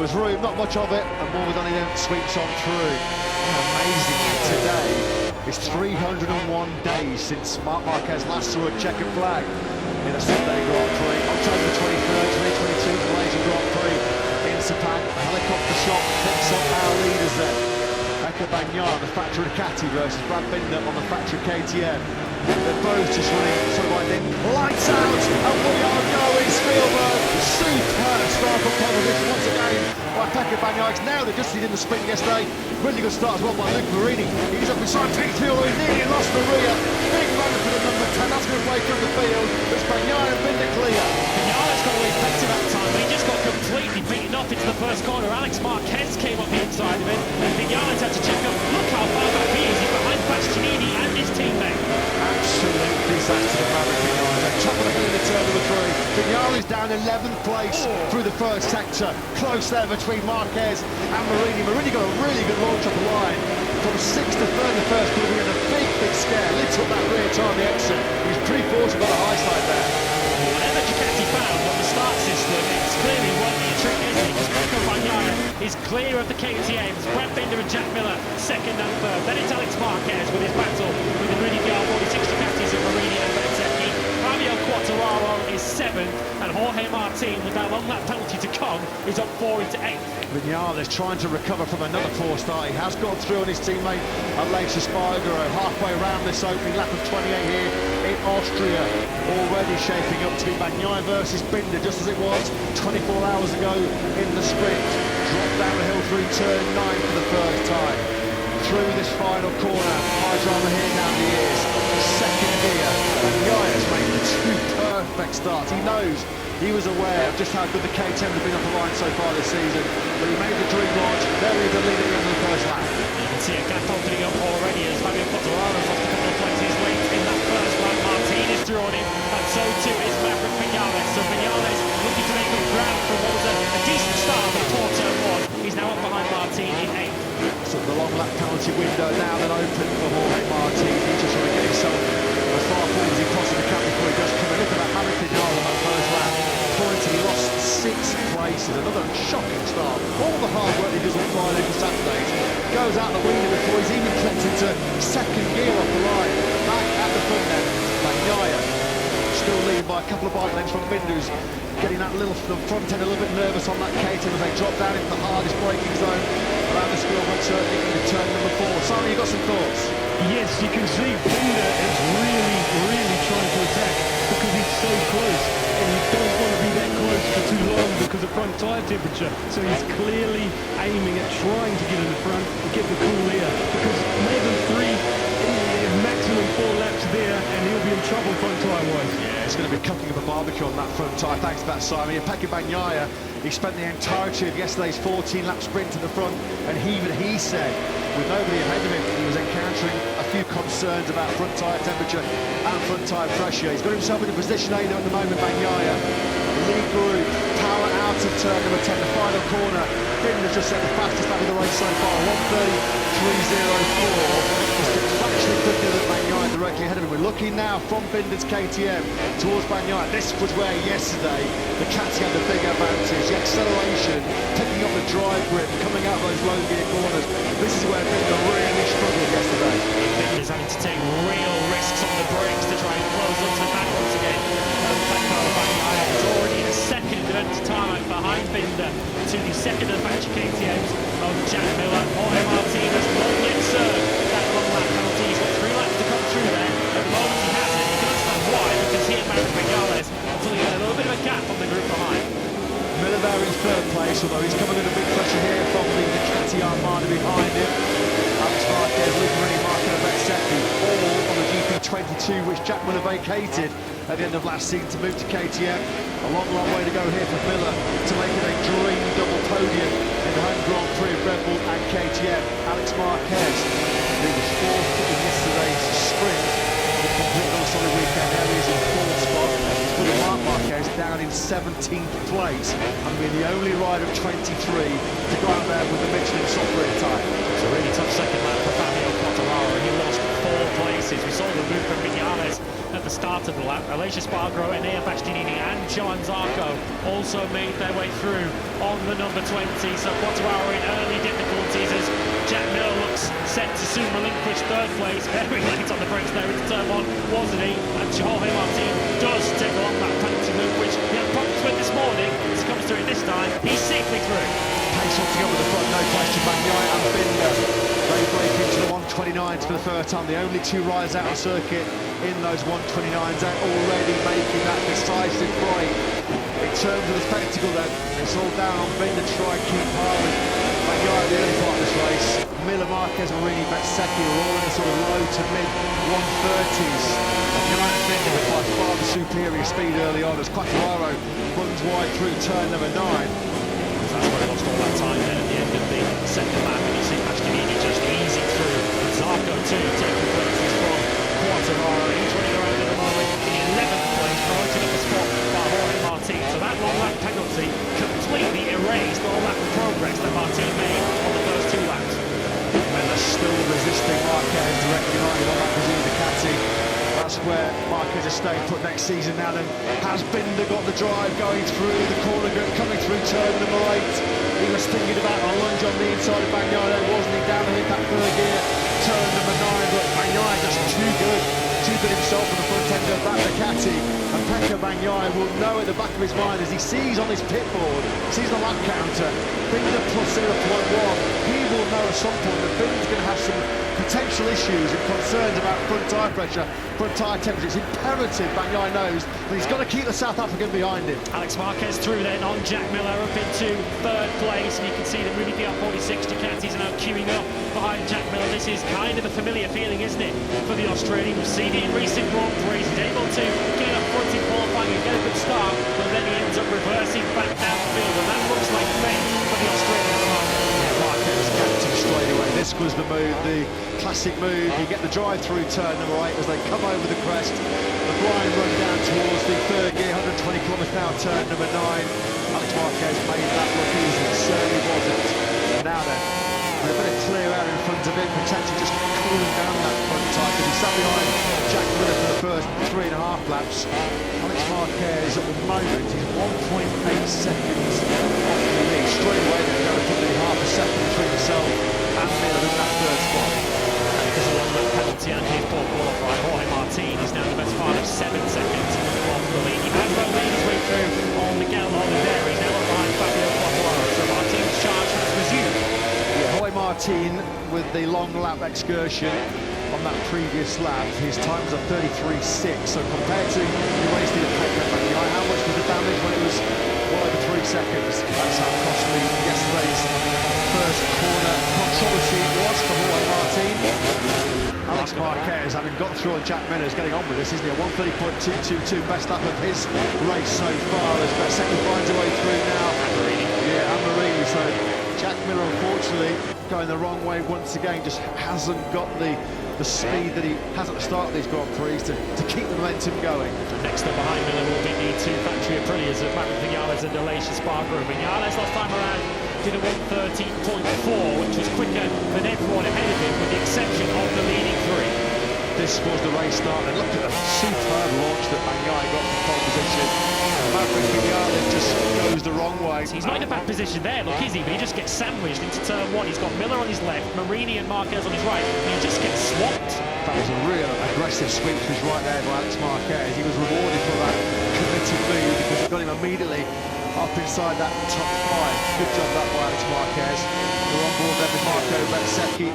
was room, not much of it, and Morgadani then sweeps on through. Amazing. Today is 301 days since Marc Marquez last saw a checkered flag in a Sunday Grand Prix. October 23rd, 2022, the Malaysian Grand Prix in Sepang. A helicopter shot picks up our leaders there. Pecco Bagnaia, the factory Ducati versus Brad Binder on the factory KTM. They're both just running sort of like in lights out, and we are going Spielberg. Superb start for competition once again by Pecco Bagnaia. Now they just did in the sprint yesterday. Really good start as well by Luke Marini. He's up beside Pete Field, who nearly lost the rear. Big moment for the number 10. That's going to break up the field. It's Bagnaia and Binder clear. Bagnaia's got away better that time, but he just got completely beaten off into the first corner. Alex Marquez came up the inside of him, and Bagnaia's had to check up. Look how far back he is. He's behind Bastianini and his teammate. Absolute disaster for Marc Marquez. Top of the hill in the turn number 3. Bagnaia's down 11th place through the first sector. Close there between Marquez and Marini. Marini got a really good launch up the line. From 6th to 3rd in the first quarter, we had a big scare. Lit up that rear time the exit. He was pretty fortunate by the high side there. Whatever Ducati found on the start system, it's clearly working a trick, isn't it? Because Pecco Bagnaia is clear of the KTMs. Brad Binder and Jack Miller, 2nd and 3rd. Then it's Alex Marquez with his battle with the Rudy VR46 Ducatis of Marini and Bezzecchi. Fabio Quartararo is 7th, and Jorge Martin, with that long lap penalty to come, is up 4 into 8th. Bagnaia is trying to recover from another poor start. He has gone through on his teammate Aleix Espargaro halfway around this opening lap of 28 here in Austria. Already shaping up to be Bagnaia versus Binder, just as it was 24 hours ago in the sprint. Dropped down the hill through turn 9 for the first time. Through this final corner, high drama here down the ears. Second gear, Bagnaia's made 2 perfect starts. He knows, he was aware of just how good the KTM have been up the line so far this season, but he made the dream launch. There he is, the leader in the first lap. You can see a gap opening up already as Fabio Quartararo's lost a couple of places late in that first lap. Martin is drawn in, and so too is Maverick Vinales. So Vinales looking to make up ground for what was a decent start on poor turn 1. He's now up behind Martin in 8th. So the long lap penalty window now then open for Jorge Martin. He's just trying to get himself as far forward as he possibly can before he does come in. Look at that Maverick Vinales on that first lap. Pointing, he lost 6 places. Another shocking start. All the hard work he does on Fridays and Saturdays goes out the window before he's even clipped into 2nd gear off the line. Back at the front then, Bagnaia still leading by a couple of bike lengths from Binder's, getting that little front end a little bit nervous on that KTM as they drop down into the hardest braking zone around the Spielberg circuit in turn number 4. Simon, you got some thoughts? Yes, you can see Binder is really trying to attack because he's so close, and he doesn't want to be that close for too long because of front tyre temperature. So he's clearly aiming at trying to get in the front and get the cool air, because maybe 3, maximum 4 laps there, and he'll be in trouble front tyre wise. Yeah, it's going to be cooking up a barbecue on that front tyre. Thanks for that, Simon. Pecco Bagnaia, he spent the entirety of yesterday's 14-lap sprint to the front, and even he said, with nobody ahead of him, he was encountering a few concerns about front tyre temperature and front tyre pressure. He's got himself in a position A at the moment, Bagnaia. Lead group, power out of turn number 10, the final corner. Binder's just set the fastest lap of the race so far, 1:30.304. Just fractionally quicker than Bagnaia directly ahead of him. We're looking now from Binder's KTM towards Bagnaia. This was where yesterday the Ducati had the big advantage. The acceleration, picking up the drive grip, coming out of those low gear corners. This is where Binder really struggled yesterday. Binder's having to take real risks on the brakes to try and close up to the back once again. Pecco Bagnaia is already in a 2nd time behind Binder to the 2nd of the factory KTMs of Jack Miller. Jorge Martin has not yet served that long lap penalty. He's got 3 laps to come through there. At the moment he hasn't. You can understand why, because he and Maverick Vinales are pulling in a little bit of a gap on the group behind. Miller there in 3rd place, although he's coming under big pressure here from the Ducati Armada behind him. Alex Marquez, Luke Marini, Marc Marquez, all on the GP22, which Jack Miller vacated at the end of last season to move to KTM. A long way to go here for Miller to make it a dream double podium in the home Grand Prix of Red Bull and KTM. Alex Marquez, who was 4th in yesterday's sprint, will complete on a solid weekend. There he is in 4th spot. Putting Marc Marquez down in 17th place and being the only rider of 23 to go out there with the Michelin software type. It's a really tough 2nd lap for Fabio Quartararo. He lost 4 places. We saw the move from Vinales at the start of the lap. Aleix Espargaro, Enea Bastianini and Johan Zarco also made their way through on the number 20. So Quartararo in early difficulties as Jack Miller looks set to soon relinquish third place. Very late on the brakes there into turn one, wasn't he? And Jorge Martin does take along that penalty loop, which he had problems with this morning. As he comes through it this time, he's safely through. Pace off together with the front, no question. Bagnaia and Binder, they break into the 129s for the first time. The only two riders out on circuit in those 129s are already making that decisive break. In terms of the spectacle then, it's all down on Binder to try and keep par with Bagnaia at the early part of this race. Miller, Marquez, Marini, Bezzecchi are all in the sort of low to mid 130s. Bagnaia and Binder with by far the superior speed early on as Quartararo runs wide through turn number 9. That's where he lost all that time then at the end of the second lap, and you see Bastianini just easing through. And Zarco too, taking places from Quartararo. He's running around at the moment in 11th place, promoting up a spot by Jorge Martin. So that long lap penalty completely erased all that progress that Martin made on the first 2 laps. And they're still resisting Marquez, direct United on that Brazil Ducati. That's where Marquez is staying put next season now. Then has Binder got the drive going through the corner, coming through turn number 8. He was thinking about a lunge on the inside of Bagnaia, wasn't he? Down to hit that third gear, turn number 9. But Bagnaia just too good himself on the front end of that Ducati. And Pecco Bagnaia will know at the back of his mind as he sees on his pit board, sees the lap counter, Binder plus 0.1. He will know at some point that Binder's going to have some potential issues and concerns about front tyre pressure, front tyre temperature. It's imperative Bagnaia knows that he's got to keep the South African behind him. Alex Marquez through then on Jack Miller up into third place, and you can see the Rudy PR46 Ducatis are now queuing up behind Jack Miller. This is kind of a familiar feeling, isn't it, for the Australian? We've seen it in recent Grand Prix. He's able to get up front in qualifying and get a good start, but then he ends up reversing back downfield, and that looks like fate for the Australian at the moment. Yeah, Marquez captain straight away. This was the move, the classic move. You get the drive through turn number 8 as they come over the crest. The blind run down towards the third gear, 120 kilometres an hour, turn number 9. Alex Marquez made that look easy. It certainly wasn't. Now then, with a bit of clear air in front of him, potentially just cooling down that front tyre because he sat behind Jack Miller for the first 3.5 laps. Alex Marquez at the moment is 1.8 seconds off the lead. Straight away they're going to put the half a second between himself and Miller in that third spot. Because along that penalty and his poor qualifier, Jorge Martin is now the best part of 7 seconds off the lead. He had made his way through on Miguel Oliveira. He's now behind Fabio Quartararo. So Martin's charge has resumed. Yeah, Jorge Martin with the long lap excursion on that previous lap, his times are 33.6. So compared to the race he had taken Bagnaia, how much was the damage when it was well over 3 seconds? That's how costly yesterday's first corner controversy was for Jorge Martin. Alex Marquez, having got through on Jack Miller, is getting on with this, isn't he? A 130.222, best lap of his race so far as Bezzecchi finds a way through now. Yeah, and Marini. So Jack Miller, unfortunately, going the wrong way once again, just hasn't got the speed that he has at the start of these Grand Prix to keep the momentum going. Next up behind Miller will be the 2 factory Aprilias of Marc Marquez and Aleix Espargaro. Vinales last time around did a 130.4, which was quicker than everyone ahead of him, with the exception of the leading 3. This was the race start, and look at the superb launch that Bagnaia got from pole position. Maverick Vinales just goes the wrong way. He's not in a bad position there, look, is he? But he just gets sandwiched into turn 1. He's got Miller on his left, Marini and Marquez on his right, and he just gets swamped. That was a real aggressive swing to his right there by Alex Marquez. He was rewarded for that committed move because it got him immediately up inside that top 5. Good job that by Alex Marquez. We're on board there with Marco Bezzecchi,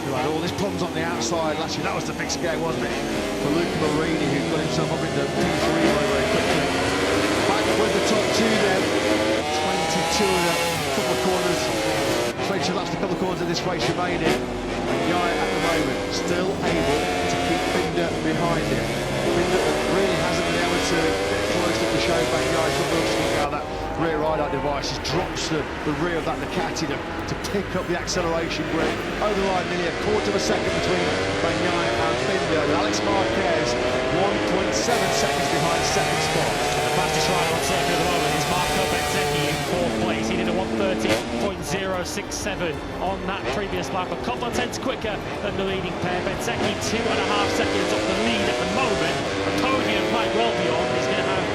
who had all his problems on the outside last year. That was the big scare, wasn't it? For Luca Marini, who got himself up into P3 very quickly. Back with the top 2 then. 22 in a couple of corners. 22 laps, a couple of corners of this race remaining. And Guy at the moment still able to keep Binder behind him. Binder really hasn't been able to get close to the show back. Guy's not looking how that rear ride-out device has dropped the rear of that Ducati to pick up the acceleration grip. Over the line, nearly a quarter of a second between Bagnaia and Binder. With Alex Marquez 1.7 seconds behind second spot. The fastest rider on circuit at the moment is Marco Bezzecchi in 4th place. He did a 130.0 0.067 on that previous lap. A couple of tenths quicker than the leading pair. Benzeki 2.5 seconds off the lead at the moment. A podium might well be on. He's going to have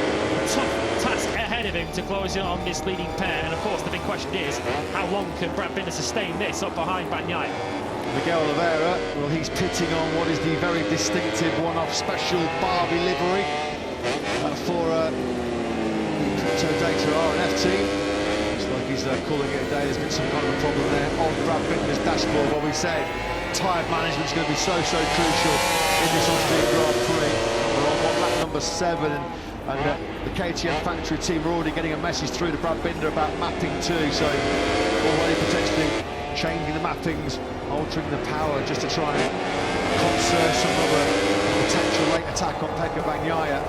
a tough task ahead of him to close in on this leading pair. And of course, the big question is, how long can Brad Binder sustain this up behind Bagnaia? Miguel Oliveira, well, he's pitting on what is the very distinctive one-off special Barbie livery for the Data R&F team. Looks like he's calling it a day. There's been some kind of a problem there on Brad Binder's dashboard. What we said, tyre management's going to be so crucial in this Austrian Grand Prix. We're on lap number 7, and the KTM factory team are already getting a message through to Brad Binder about mapping 2, so already potentially changing the mappings, altering the power just to try and conserve some of a potential late attack on Pecco Bagnaia.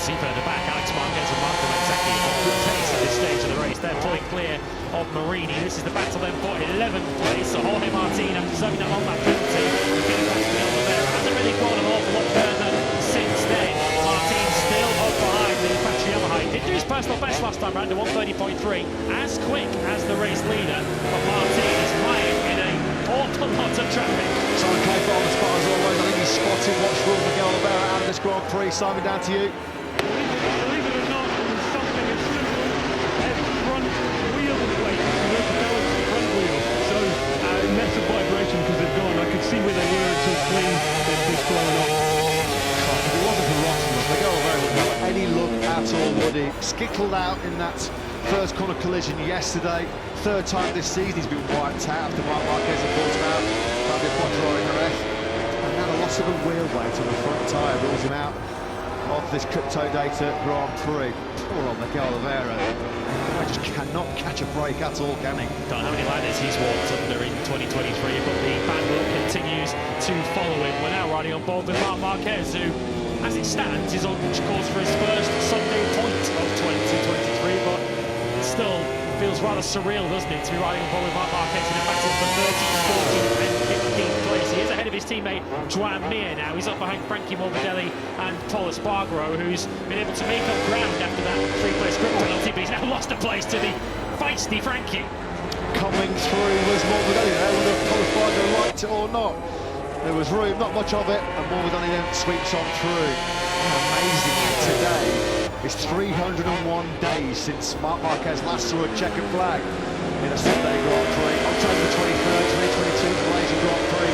See further back, Marc Marquez and Marco Bezzecchi on good pace at this stage of the race. They're pulling clear of Marini. This is the battle then for 11th place. So Jorge Martin, after serving that on that penalty, getting back to the Oliveira, hasn't really gone an awful lot further since then. Martin still up behind the factory Yamaha. He did do his personal best last time round to 1:30.3, as quick as the race leader. But Martin is lying in an awful lot of traffic. Simon Clayford on the spot as always. I think he's spotted what's wrong with Miguel Oliveira out of this Grand Prix. Simon, down to you. Believe it or not, it was something as simple as front wheel plates. You have to balance the front wheel. So, massive vibration because they've gone. I could see where they were until clean. They've just fallen off. If it wasn't for Rossi, Miguel Oliveira wouldn't have any look at all, would he? Skittled out in that first corner collision yesterday. Third time this season he's been wiped out after Marc Marquez had brought him out. Fabio Quattraro in the ref. And now the loss of a wheel weight on the front tyre rules him out of this Crypto Data Grand Prix. Poor old Miguel Oliveira. I just cannot catch a break at all, can he? Don't know how many ladders he's walked under in 2023, but the bad luck continues to follow him. We're now riding on board with Marc Marquez, who, as it stands, is on course for his first Sunday point of 2023, but it still feels rather surreal, doesn't it, to be riding on board with Marc Marquez in a battle for 13th, 14th and 15th place. He is ahead of his teammate Joan Mir now. He's up behind Frankie Morbidelli and Paul Espargaro, who's been able to make up ground after that 3-place grip penalty, but he's now lost a place to the feisty Frankie. Coming through was Morbidelli there, whether Paul Espargaro liked it or not. There was room, not much of it, and Morbidelli then sweeps on through. Amazing today. It's 301 days since Marc Marquez last saw a checkered flag in a Sunday Grand Prix. October 23rd, 2022, Malaysian Grand Prix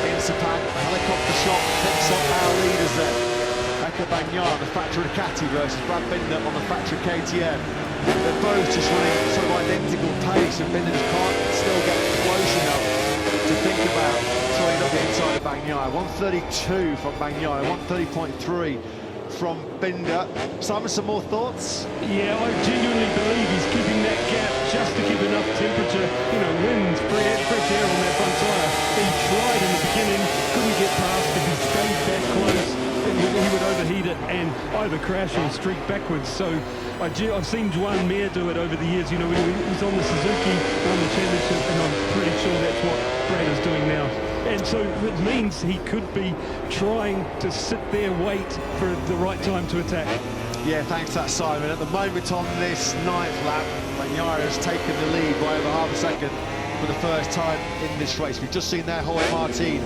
in Sepang. A helicopter shot picks up our leaders there. Pecco Bagnaia, the factory Ducati versus Brad Binder on the factory KTM. They're both just running sort of identical pace, and Binder just can't still get close enough to think about throwing up the inside of Bagnaia. 132 from Bagnaia, 130.3 from Binder. Simon, some more thoughts? Yeah, I genuinely believe he's keeping that gap just to keep enough temperature, wind, fresh air on that front tyre. He tried in the beginning, couldn't get past. If he stayed that close, he would overheat it and either crash or streak backwards. So I've seen Joan Mir do it over the years. He was on the Suzuki, won the championship, and I'm pretty sure that's what Brad is doing now. And so it means he could be trying to sit there, wait for the right time to attack. Yeah, thanks to that, Simon. At the moment on this 9th lap, Bagnaia has taken the lead by over half a second for the first time in this race. We've just seen there Jorge Martin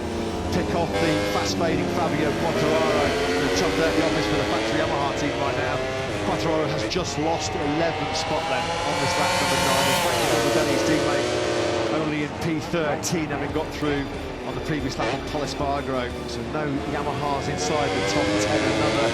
pick off the fast-fading Fabio Quattraro and chop there at the office for the factory Yamaha team right now. Quattraro has just lost 11th spot then on this lap number 9. And Frankie Morbidelli's teammate only in P13, having got through on the previous lap on Paul Espargaro. So no Yamahas inside the top 10. Another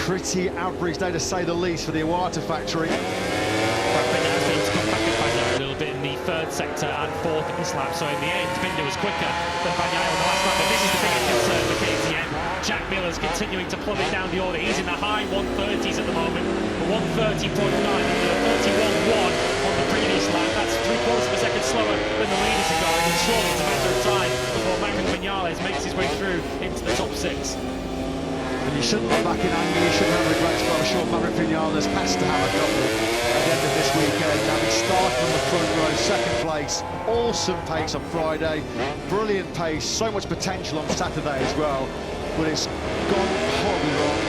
pretty average day to say the least for the Iwata factory. Brad Binder has been able to come back at Bagnaia a little bit in the 3rd sector and 4th in this lap. So in the end, Binder was quicker than Bagnaia on the last lap. But this is the biggest concern for KTM. Jack Miller's continuing to plummet down the order. He's in the high 130s at the moment. 130.9 and 31.1 on the previous lap. That's 3/4 of a second slower than the leaders are going. And surely it's a matter of time before Maverick Vinales makes his way through into the top 6. And you shouldn't look back in anger, you shouldn't have regrets, but I'm sure Maverick Vinales has to have a couple at the end of this weekend. Having started on the front row, 2nd place, awesome pace on Friday, brilliant pace, so much potential on Saturday as well, but it's gone horribly wrong.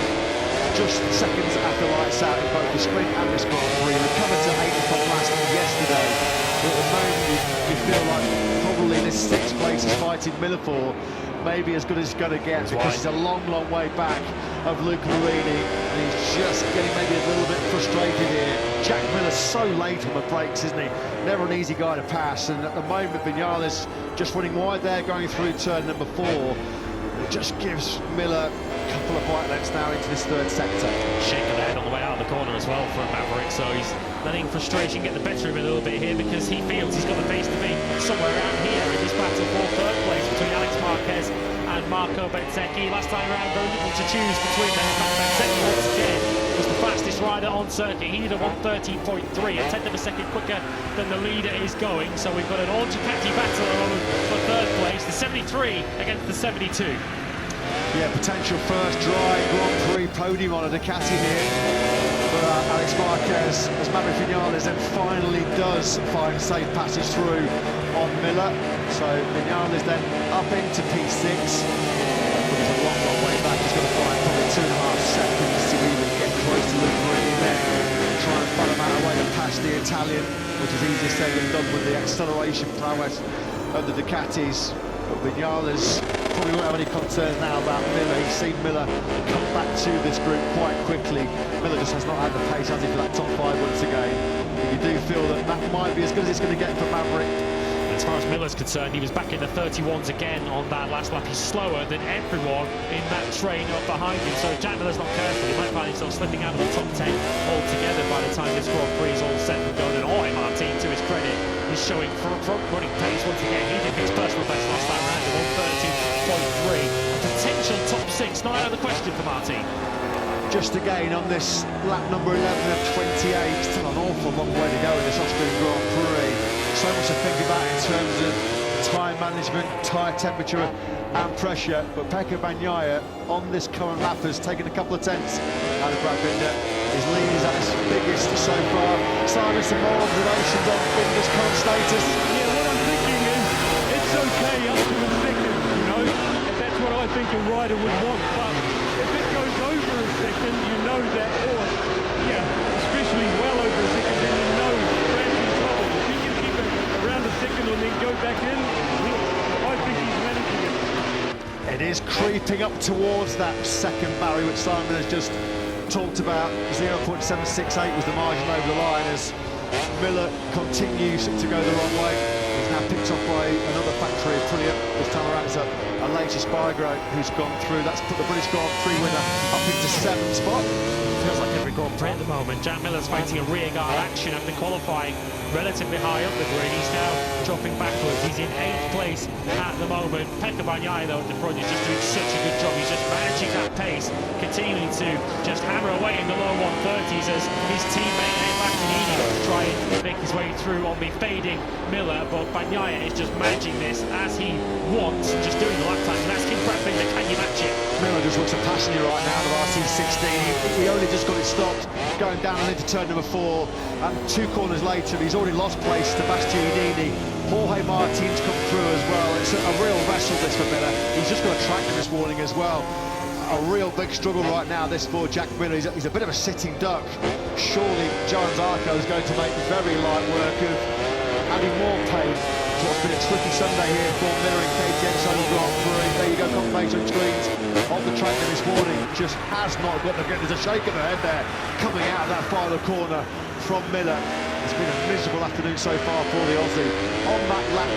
Just seconds after lights out in both the sprint and this Grand Prix. Recovered to 8th from last yesterday. fighting Miller for may be as good as he's going to get, because he's a long, long way back of Luca Marini, and he's just getting maybe a little bit frustrated here. Jack Miller's so late on the brakes, isn't he? Never an easy guy to pass, and at the moment Vinales just running wide there, going through turn number 4. It just gives Miller a couple of bike lengths now into this third sector. Shake of the head on the way out of the corner as well from Maverick, so he's letting frustration get the better of him a little bit here, because he feels he's got the pace to be somewhere around here in this battle for third place between Alex Marquez and Marco Bezzecchi. Last time around, very little to choose between them. Bezzecchi once again was the fastest rider on circuit. He did a 1:13.3, a tenth of a second quicker than the leader is going. So we've got an all Ducati battle for third place, the 73 against the 72. Yeah, potential first dry Grand Prix podium on a Ducati here for Alex Marquez, as Maverick Vinales then finally does find safe passage through on Miller. So Vinales then up into P6, but he's a long, long way back. He's got to find probably 2.5 seconds to even get close to Luca Marini, and then try and find him out a way to pass the Italian, which is easier said than done with the acceleration prowess of the Ducatis. But Vinales probably won't have any concerns now about Miller. He's seen Miller come back to this group quite quickly. Miller just has not had the pace, has he, for that top 5 once again. But you do feel that that might be as good as it's going to get for Maverick. As far as Miller's concerned, he was back in the 31s again on that last lap. He's slower than everyone in that train up behind him. So if Jack Miller's not careful, he might find himself slipping out of the top 10 altogether by the time this Grand Prix is all set and done. And Martin, to his credit, is showing front-running pace once again. He did his personal best last time round at 1:13.3. A potential top 6, not out of the question for Martin. Just again on this lap number 11 of 28, still an awful long way to go in this Austrian Grand Prix. So much to think about in terms of tyre management, tyre temperature and pressure, but Pecco Bagnaia on this current lap has taken a couple of tenths out of Brad Binder. His lead is at its biggest so far. Simon, some more observations on Binder's current status. Yeah, what I'm thinking is, it's okay up to a second, you know, and that's what I think a rider would want, but if it goes over a second, you know that, or, yeah, especially well over a second, then you know Brad's in trouble. If he can keep it around a second and then go back in, I think he's managing it. It is creeping up towards that second barrier, which Simon has just talked about. 0.768 was the margin over the line as Miller continues to go the wrong way. He's now picked off by another factory Aprilia. This time around it's a later Spargo who's gone through. That's put the British Grand Prix winner up into 7th spot. Feels like every Grand Prix at the moment. Jack Miller's fighting a rear guard action after qualifying relatively high up the grid. He's now dropping backwards. He's in 8th place at the moment. Pecco Bagnaia, though, at the front is just doing such a good job. He's just managing that pace, continuing to just hammer away in the low 130s as his teammate Enea Bastianini to try and make his way through on the fading Miller. But Bagnaia is just managing this as he wants, just doing the lap times and asking Brad Binder, can you match it? Miller just looks a passenger right now, the RC16. He only just got it stopped, going down and into turn number 4, and 2 corners later, he's already lost place to Bastianini. Jorge Martin's come through as well. It's a real wrestle, this, for Miller. He's just got a track in this warning as well. A real big struggle right now, this for Jack Miller. He's a bit of a sitting duck. Surely Joan Zarco is going to make very light work of adding more pain to what's been a tricky Sunday here for Miller in KTM Solo Grand Prix. There you go, confirmation screens on the track this morning. Just has not got the There's a shake of the head there coming out of that final corner from Miller. It's been a miserable afternoon so far for the Aussie. On that lap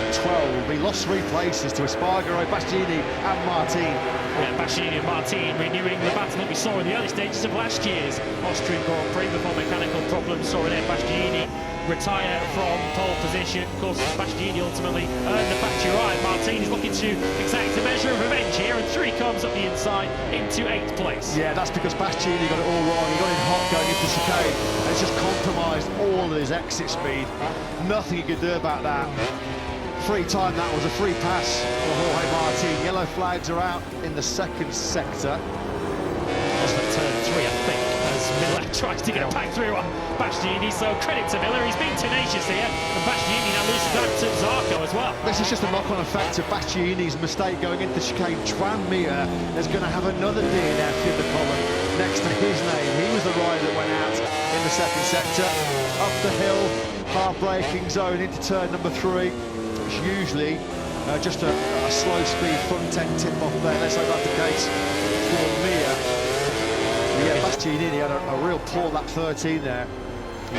12, he lost 3 places to Espargaro, Bastianini and Martin. Yeah, Bastianini and Martin renewing the battle that we saw in the early stages of last year's Austrian Grand Prix before mechanical problems saw Enea Bastianini retire from pole position. Of course, Bastianini ultimately earned the factory ride. Martin is looking to exact a measure of revenge here, and 3 comes up the inside into 8th place. Yeah, that's because Bastianini got it all wrong. He got in hot going into chicane, and it's just compromised all of his exit speed. Nothing he could do about that. Free time, that was a free pass for Jorge Martin. Yellow flags are out in the 2nd sector. That's for turn 3, I think, as Miller tries to get back through on Bastianini. So credit to Miller, he's been tenacious here, and Bastianini now loses that to Zarco as well. This is just a knock-on effect of Bastianini's mistake going into chicane. Twan Mir is going to have another DNF in the column next to his name. He was the rider that went out in the 2nd sector. Up the hill, half braking zone into turn number 3, which usually Just a slow speed front end tip off there. Let's hope that's the case for Mia. Yeah, Bastianini had a real poor lap 13 there.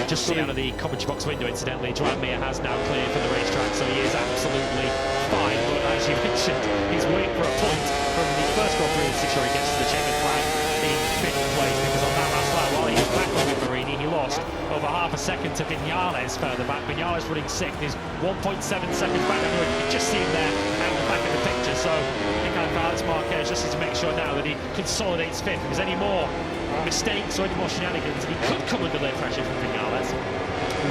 Just see out of the commentary box window, incidentally, Joan Mir has now cleared for the racetrack, so he is absolutely fine. But as you mentioned, he's waiting for a point from the first Grand Prix to ensure he gets to the checkered flag in 5th place, because on that last lap, while he was back with Marini, he lost over half a second to Viñales further back. Viñales running 6th, he's 1.7 seconds back. You can just see him there out the back of the picture. So I think Marc Marquez just needs to make sure now that he consolidates 5th, because any more mistakes or any more shenanigans, he could come under their pressure from Viñales.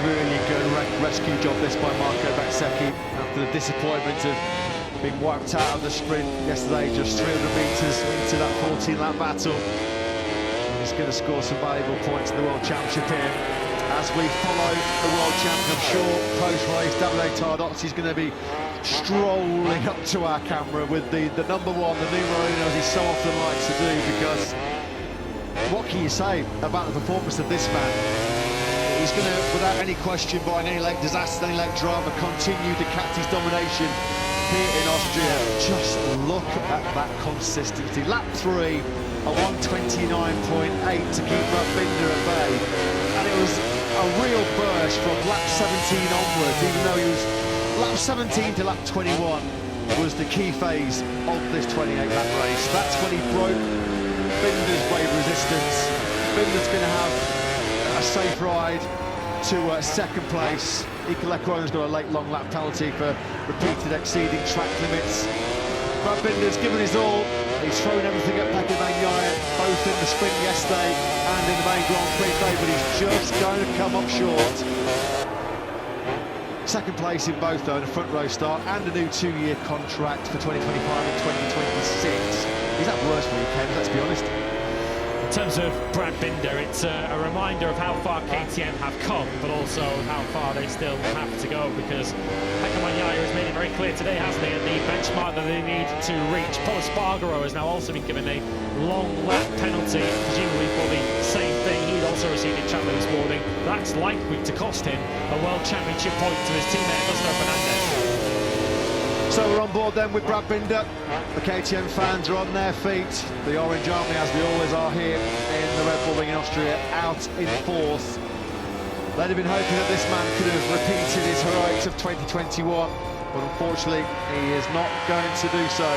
Really good rescue job this by Marco Bastianini after the disappointment of being wiped out of the sprint yesterday, just 300 metres into that 14-lap battle. He's going to score some valuable points in the World Championship here. As we follow the World Champion, I'm sure post-race, Davide Tardozzi's going to be strolling up to our camera with the number 1, the numero uno, as he so often likes to do, because what can you say about the performance of this man? He's going to, without any question, barring any late disaster, any late drama, continue Ducati's domination here in Austria. Just look at that consistency. Lap 3, a 129.8 to keep Binder at bay. And it was a real burst from lap 17 onwards, even though he was lap 17 to lap 21 was the key phase of this 28-lap race. That's when he broke Binder's brave resistance. Binder's going to have a safe ride to 2nd place. Iker Lecuon's got a late long lap penalty for repeated exceeding track limits. Brad Binder's given his all. He's thrown everything at Pecco Bagnaia, both in the sprint yesterday and in the main Grand Prix today, but he's just going to come up short. 2nd place in both, though, in a front row start and a new 2-year contract for 2025 and 2026. Is that worse for you, Ken? Let's be honest. In terms of Brad Binder, it's a reminder of how far KTM have come, but also how far they still have to go, because Pecco Bagnaia has made it very clear today, hasn't he, at the benchmark that they need to reach. Paul Espargaro has now also been given a long lap penalty, presumably for the same thing he'd also received in Chandler this morning. That's likely to cost him a World Championship point to his teammate Augusto Fernandez. So we're on board then with Brad Binder. The KTM fans are on their feet. The Orange Army, as we always are here in the Red Bull Ring in Austria, out in 4th. They'd have been hoping that this man could have repeated his heroics of 2021, but unfortunately he is not going to do so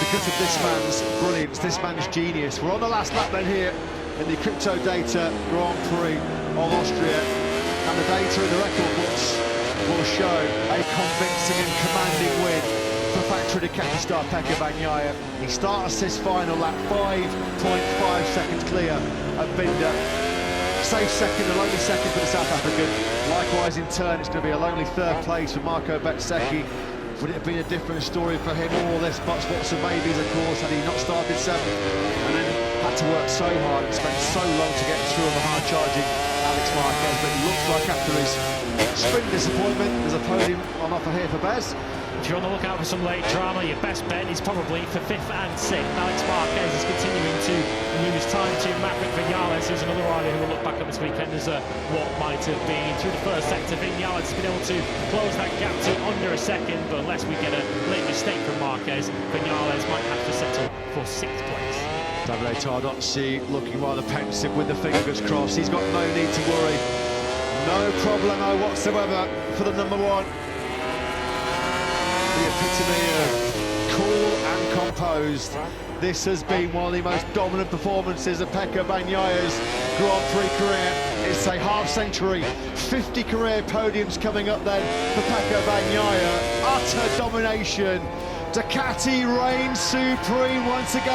because of this man's brilliance, this man's genius. We're on the last lap then here in the Crypto Data Grand Prix of Austria, and the data in the record books will show a convincing and commanding win for factory Ducati star Pecco Bagnaia. He starts his final lap 5.5 seconds clear of Binder. Safe second, a lonely second for the South African. Likewise in turn, it's going to be a lonely 3rd place for Marco Bastianini. Would it have been a different story for him? All this buts, whats and maybes, of course, had he not started 7th and then had to work so hard and spent so long to get through on the hard-charging Alex Marquez. But it looks like after his sprint disappointment, there's a podium on offer here for Bez. If you're on the lookout for some late drama, your best bet is probably for 5th and 6th. Alex Marquez is continuing to lose time to Maverick Viñales, who's another rider who will look back at this weekend as what might have been. Through the first sector, Viñales has been able to close that gap to under a second, but unless we get a late mistake from Marquez, Viñales might have to settle for 6th place. Davide Tardozzi looking rather pensive with the fingers crossed. He's got no need to worry. No problemo whatsoever for the number 1. The epitome of cool and composed. This has been one of the most dominant performances of Pecco Bagnaia's Grand Prix career. It's a half-century, 50 career podiums coming up then for Pecco Bagnaia. Utter domination. Ducati reigns supreme once again.